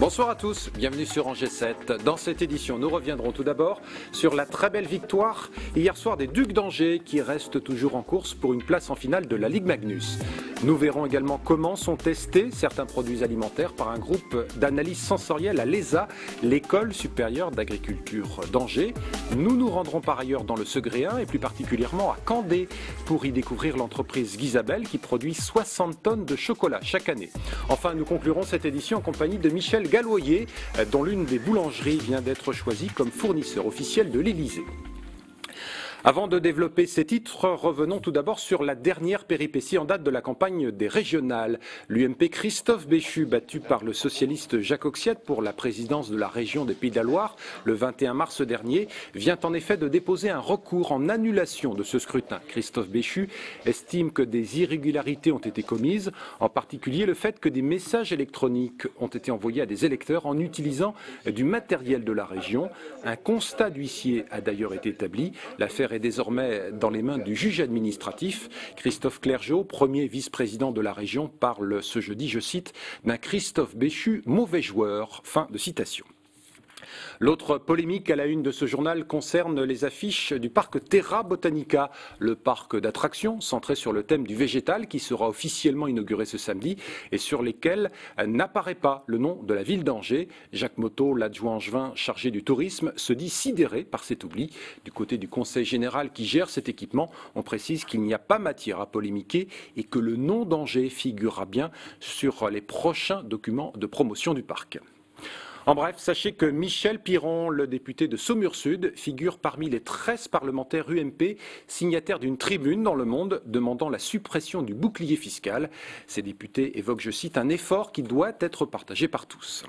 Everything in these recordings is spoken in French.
Bonsoir à tous, bienvenue sur Angers 7. Dans cette édition, nous reviendrons tout d'abord sur la très belle victoire hier soir des Ducs d'Angers qui restent toujours en course pour une place en finale de la Ligue Magnus. Nous verrons également comment sont testés certains produits alimentaires par un groupe d'analyse sensorielle à l'ESA, l'École supérieure d'agriculture d'Angers. Nous nous rendrons par ailleurs dans le Segréen et plus particulièrement à Candé pour y découvrir l'entreprise Guisabel qui produit 60 tonnes de chocolat chaque année. Enfin, nous conclurons cette édition en compagnie de Michel Galloyer, dont l'une des boulangeries vient d'être choisie comme fournisseur officiel de l'Élysée. Avant de développer ces titres, revenons tout d'abord sur la dernière péripétie en date de la campagne des régionales. L'UMP Christophe Béchu, battu par le socialiste Jacques Oxiat pour la présidence de la région des Pays de la Loire le 21 mars dernier, vient en effet de déposer un recours en annulation de ce scrutin. Christophe Béchu estime que des irrégularités ont été commises, en particulier le fait que des messages électroniques ont été envoyés à des électeurs en utilisant du matériel de la région. Un constat d'huissier a d'ailleurs été établi. L'affaire est désormais dans les mains du juge administratif. Christophe Clergeau, premier vice-président de la région, parle ce jeudi, je cite, d'un Christophe Béchu mauvais joueur. Fin de citation. L'autre polémique à la une de ce journal concerne les affiches du parc Terra Botanica, le parc d'attractions centré sur le thème du végétal qui sera officiellement inauguré ce samedi et sur lesquelles n'apparaît pas le nom de la ville d'Angers. Jacques Motto, l'adjoint angevin chargé du tourisme, se dit sidéré par cet oubli. Du côté du conseil général qui gère cet équipement, on précise qu'il n'y a pas matière à polémiquer et que le nom d'Angers figurera bien sur les prochains documents de promotion du parc. En bref, sachez que Michel Piron, le député de Saumur-Sud, figure parmi les 13 parlementaires UMP signataires d'une tribune dans Le Monde demandant la suppression du bouclier fiscal. Ces députés évoquent, je cite, un effort qui doit être partagé par tous.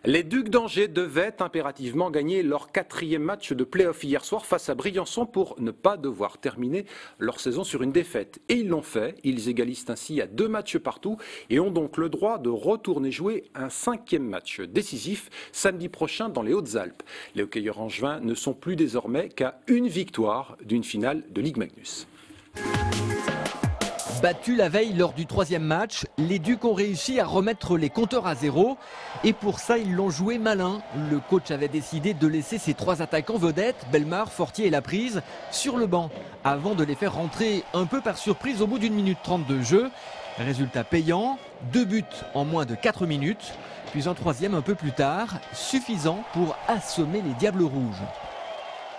Les Ducs d'Angers devaient impérativement gagner leur 4e match de play-off hier soir face à Briançon pour ne pas devoir terminer leur saison sur une défaite. Et ils l'ont fait, ils égalisent ainsi à 2 matchs partout et ont donc le droit de retourner jouer un 5e match décisif samedi prochain dans les Hautes-Alpes. Les hockeyeurs angevins ne sont plus désormais qu'à une victoire d'une finale de Ligue Magnus. Battus la veille lors du 3e match, les Ducs ont réussi à remettre les compteurs à zéro. Et pour ça, ils l'ont joué malin. Le coach avait décidé de laisser ses 3 attaquants vedettes, Bellemare, Fortier et Laprise, sur le banc, avant de les faire rentrer un peu par surprise au bout d'1 minute 30 de jeu. Résultat payant, 2 buts en moins de 4 minutes, puis un 3e un peu plus tard, suffisant pour assommer les Diables Rouges.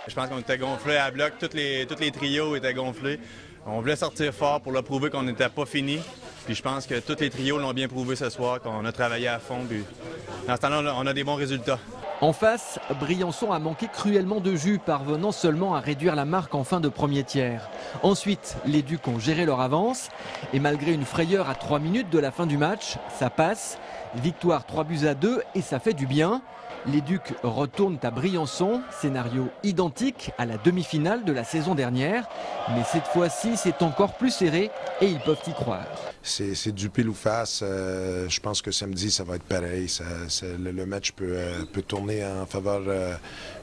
Je pense qu'on était gonflés à bloc, tous les trios étaient gonflés. On voulait sortir fort pour leur prouver qu'on n'était pas fini. Puis je pense que tous les trios l'ont bien prouvé ce soir, qu'on a travaillé à fond. Puis dans ce temps-là, on a des bons résultats. En face, Briançon a manqué cruellement de jus, parvenant seulement à réduire la marque en fin de premier tiers. Ensuite, les Ducs ont géré leur avance. Et malgré une frayeur à 3 minutes de la fin du match, ça passe. Victoire 3-2 et ça fait du bien. Les Ducs retournent à Briançon, scénario identique à la demi-finale de la saison dernière. Mais cette fois-ci, c'est encore plus serré et ils peuvent y croire. C'est du pile ou face. Je pense que samedi, ça va être pareil. Le match peut tourner en faveur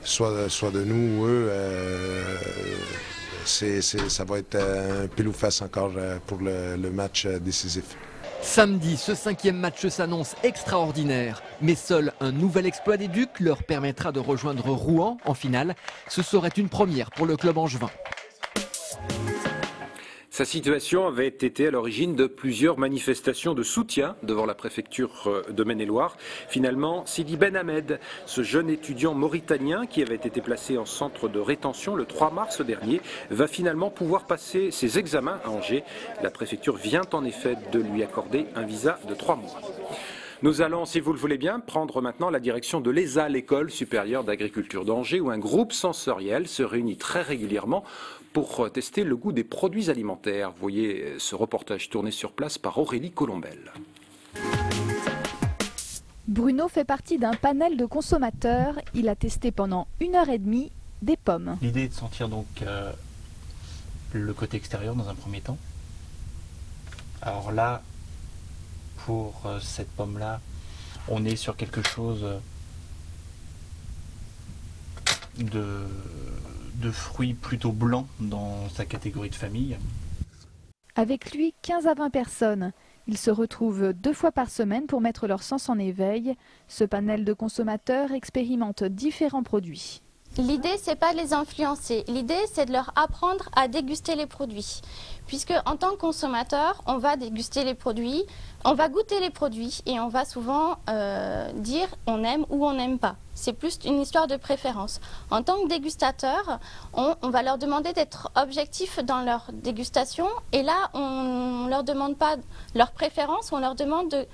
soit de nous ou eux. Ça va être un pile ou face encore pour le match décisif. Samedi, ce 5e match s'annonce extraordinaire. Mais seul un nouvel exploit des Ducs leur permettra de rejoindre Rouen en finale. Ce serait une première pour le club angevin. Sa situation avait été à l'origine de plusieurs manifestations de soutien devant la préfecture de Maine-et-Loire. Finalement, Sidi Ben Hamed, ce jeune étudiant mauritanien qui avait été placé en centre de rétention le 3 mars dernier, va finalement pouvoir passer ses examens à Angers. La préfecture vient en effet de lui accorder un visa de 3 mois. Nous allons, si vous le voulez bien, prendre maintenant la direction de l'ESA, l'École supérieure d'agriculture d'Angers, où un groupe sensoriel se réunit très régulièrement pour tester le goût des produits alimentaires. Vous voyez ce reportage tourné sur place par Aurélie Colombel. Bruno fait partie d'un panel de consommateurs. Il a testé pendant 1h30 des pommes. L'idée est de sentir donc le côté extérieur dans un premier temps. Alors là, pour cette pomme-là, on est sur quelque chose de fruits plutôt blancs dans sa catégorie de famille. Avec lui, 15 à 20 personnes. Ils se retrouvent 2 fois par semaine pour mettre leur sens en éveil. Ce panel de consommateurs expérimente différents produits. L'idée, c'est pas de les influencer. L'idée, c'est de leur apprendre à déguster les produits. Puisque en tant que consommateur, on va déguster les produits, on va goûter les produits et on va souvent dire on aime ou on n'aime pas. C'est plus une histoire de préférence. En tant que dégustateur, on va leur demander d'être objectifs dans leur dégustation. Et là, on ne leur demande pas leur préférence, on leur demande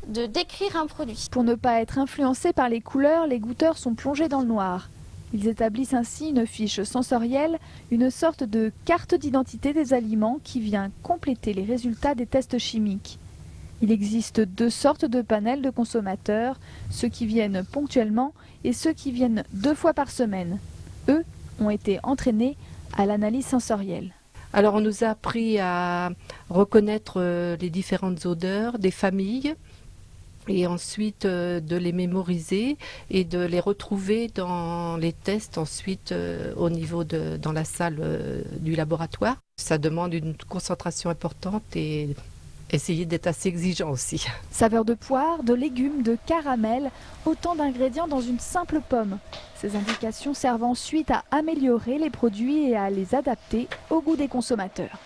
de décrire un produit. Pour ne pas être influencés par les couleurs, les goûteurs sont plongés dans le noir. Ils établissent ainsi une fiche sensorielle, une sorte de carte d'identité des aliments qui vient compléter les résultats des tests chimiques. Il existe 2 sortes de panels de consommateurs, ceux qui viennent ponctuellement et ceux qui viennent 2 fois par semaine. Eux ont été entraînés à l'analyse sensorielle. Alors on nous a appris à reconnaître les différentes odeurs des familles et ensuite de les mémoriser et de les retrouver dans les tests ensuite au niveau dans la salle du laboratoire. Ça demande une concentration importante et essayer d'être assez exigeant aussi. Saveur de poire, de légumes, de caramel, autant d'ingrédients dans une simple pomme. Ces indications servent ensuite à améliorer les produits et à les adapter au goût des consommateurs.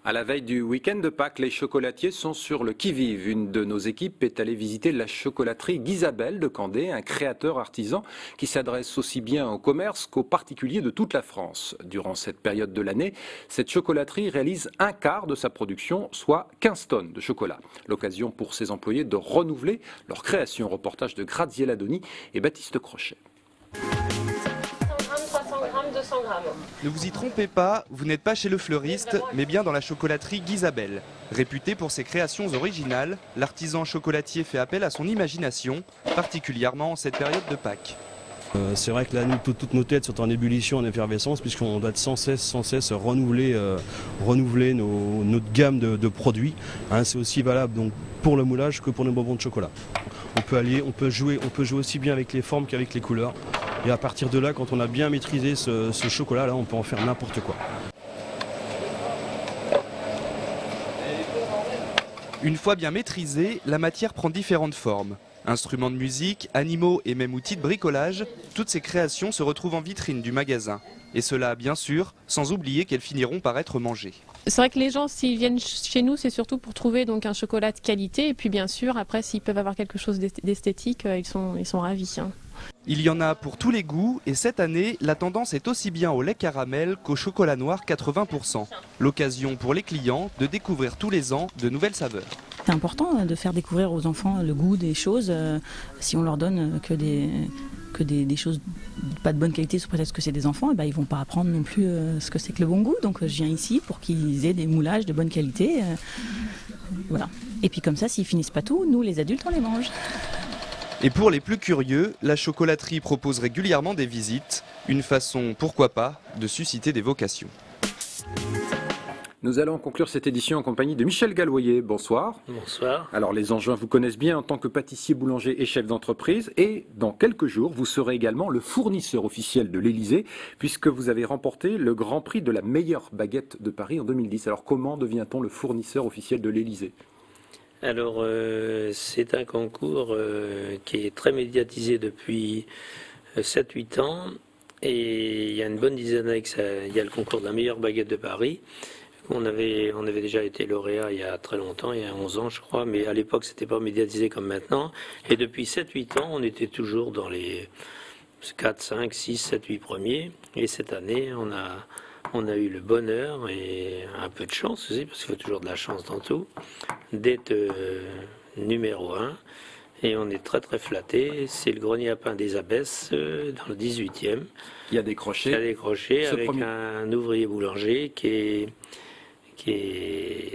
À la veille du week-end de Pâques, les chocolatiers sont sur le qui-vive. Une de nos équipes est allée visiter la chocolaterie Guisabelle de Candé, un créateur artisan qui s'adresse aussi bien aux commerces qu'aux particuliers de toute la France. Durant cette période de l'année, cette chocolaterie réalise un quart de sa production, soit 15 tonnes de chocolat. L'occasion pour ses employés de renouveler leur création. Reportage de Graziella Doni et Baptiste Crochet. 200 grammes. Ne vous y trompez pas, vous n'êtes pas chez le fleuriste, mais bien dans la chocolaterie Guisabelle. Réputé pour ses créations originales, l'artisan chocolatier fait appel à son imagination, particulièrement en cette période de Pâques. C'est vrai que là, nous, toutes nos têtes sont en ébullition, en effervescence, puisqu'on doit sans cesse renouveler notre gamme de produits. Hein, c'est aussi valable donc, pour le moulage que pour nos bonbons de chocolat. On peut jouer aussi bien avec les formes qu'avec les couleurs. Et à partir de là, quand on a bien maîtrisé ce chocolat, là, on peut en faire n'importe quoi. Une fois bien maîtrisée, la matière prend différentes formes. Instruments de musique, animaux et même outils de bricolage, toutes ces créations se retrouvent en vitrine du magasin. Et cela, bien sûr, sans oublier qu'elles finiront par être mangées. C'est vrai que les gens, s'ils viennent chez nous, c'est surtout pour trouver donc un chocolat de qualité. Et puis bien sûr, après, s'ils peuvent avoir quelque chose d'esthétique, ils sont ravis. Hein. Il y en a pour tous les goûts et cette année, la tendance est aussi bien au lait caramel qu'au chocolat noir 80%. L'occasion pour les clients de découvrir tous les ans de nouvelles saveurs. C'est important de faire découvrir aux enfants le goût des choses. Si on leur donne que des choses pas de bonne qualité sous prétexte que c'est des enfants, et ben ils vont pas apprendre non plus ce que c'est que le bon goût. Donc je viens ici pour qu'ils aient des moulages de bonne qualité. Voilà. Et puis comme ça, s'ils finissent pas tout, nous les adultes on les mange. Et pour les plus curieux, la chocolaterie propose régulièrement des visites, une façon, pourquoi pas, de susciter des vocations. Nous allons conclure cette édition en compagnie de Michel Galloyer. Bonsoir. Bonsoir. Alors les Angevins vous connaissent bien en tant que pâtissier, boulanger et chef d'entreprise. Et dans quelques jours, vous serez également le fournisseur officiel de l'Élysée, puisque vous avez remporté le Grand Prix de la meilleure baguette de Paris en 2010. Alors comment devient-on le fournisseur officiel de l'Élysée ? Alors, c'est un concours qui est très médiatisé depuis 7-8 ans. Et il y a une bonne dizaine d'années il y a le concours de la meilleure baguette de Paris. On avait déjà été lauréat il y a très longtemps, il y a 11 ans je crois, mais à l'époque c'était pas médiatisé comme maintenant. Et depuis 7-8 ans, on était toujours dans les 4, 5, 6, 7, 8 premiers. Et cette année, on a eu le bonheur et un peu de chance aussi, parce qu'il faut toujours de la chance dans tout, d'être numéro 1. Et on est très très flattés. C'est le grenier à pain des Abbesses dans le 18e. Il y a des crochets. Avec un ouvrier boulanger qui est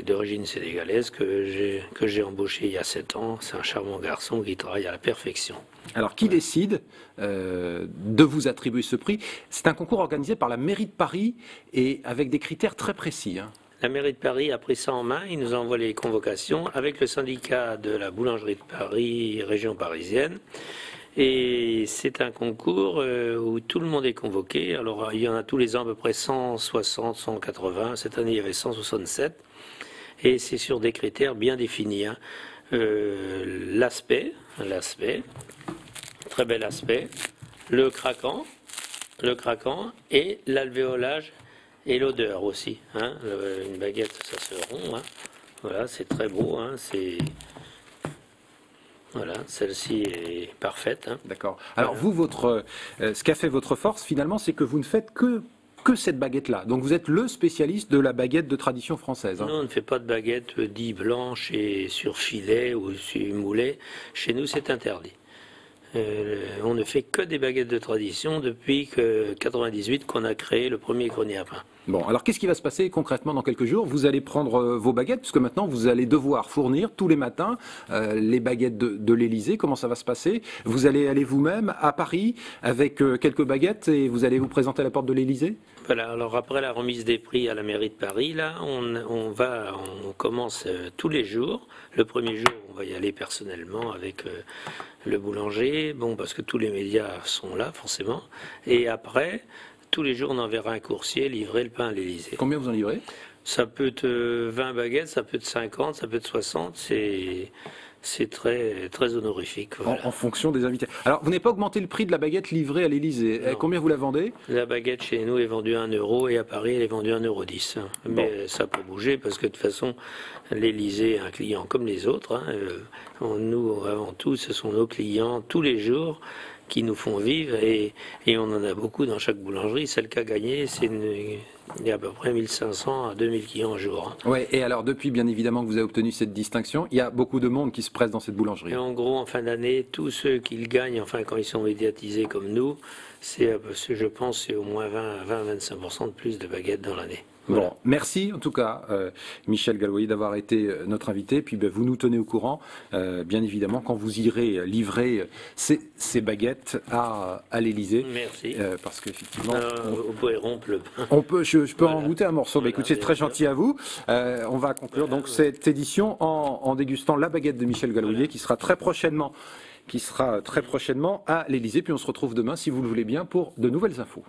d'origine sénégalaise, que j'ai embauché il y a 7 ans. C'est un charmant garçon qui travaille à la perfection. Alors, qui décide de vous attribuer ce prix? C'est un concours organisé par la mairie de Paris et avec des critères très précis. Hein. La mairie de Paris a pris ça en main. Il nous a envoyé les convocations avec le syndicat de la boulangerie de Paris, région parisienne. Et c'est un concours où tout le monde est convoqué. Alors, il y en a tous les ans à peu près 160, 180. Cette année, il y avait 167. et c'est sur des critères bien définis. Hein. L'aspect, très bel aspect, le craquant et l'alvéolage et l'odeur aussi. Hein. Une baguette, ça se rompt. Hein. Voilà, c'est très beau. Hein. Voilà, celle-ci est parfaite. Hein. D'accord. Alors vous, ce qu'a fait votre force finalement, c'est que vous ne faites que cette baguette-là. Donc vous êtes le spécialiste de la baguette de tradition française. Hein. Non, on ne fait pas de baguette dite blanche et sur filet ou sur moulet. Chez nous, c'est interdit. On ne fait que des baguettes de tradition depuis 1998 qu'on a créé le premier grenier à pain. Bon, alors qu'est-ce qui va se passer concrètement dans quelques jours? Vous allez prendre vos baguettes, puisque maintenant vous allez devoir fournir tous les matins les baguettes de l'Élysée. Comment ça va se passer? Vous allez aller vous-même à Paris avec quelques baguettes et vous allez vous présenter à la porte de l'Élysée? Voilà, alors après la remise des prix à la mairie de Paris, là, on commence tous les jours. Le premier jour, on va y aller personnellement avec le boulanger, bon, parce que tous les médias sont là, forcément. Et après, tous les jours, on enverra un coursier livrer le pain à l'Élysée. Combien vous en livrez? Ça peut être 20 baguettes, ça peut être 50, ça peut être 60, c'est très, très honorifique. Voilà. En fonction des invités. Alors, vous n'avez pas augmenté le prix de la baguette livrée à l'Élysée. Combien vous la vendez? La baguette chez nous est vendue à 1 € et à Paris, elle est vendue à 1,10 €. Mais ça peut bouger parce que de toute façon, l'Élysée est un client comme les autres. Hein. Nous, avant tout, ce sont nos clients tous les jours qui nous font vivre et on en a beaucoup dans chaque boulangerie. Celle qui a gagné, il y a à peu près 1500 à 2000 clients un jour. Hein. Ouais, et alors depuis bien évidemment que vous avez obtenu cette distinction, il y a beaucoup de monde qui se presse dans cette boulangerie. Et en gros, en fin d'année, tous ceux qui le gagnent, enfin quand ils sont médiatisés comme nous, je pense c'est au moins 20-25% de plus de baguettes dans l'année. Voilà. Bon, merci en tout cas Michel Galloyer d'avoir été notre invité. Puis vous nous tenez au courant, bien évidemment, quand vous irez livrer ces baguettes à l'Élysée. Merci. Parce qu'effectivement, vous pouvez rompre le pain. Je peux en goûter un morceau. Écoute, c'est très gentil à vous. On va conclure donc cette édition en dégustant la baguette de Michel Galloyer qui sera très prochainement à l'Élysée. Puis on se retrouve demain, si vous le voulez bien, pour de nouvelles infos.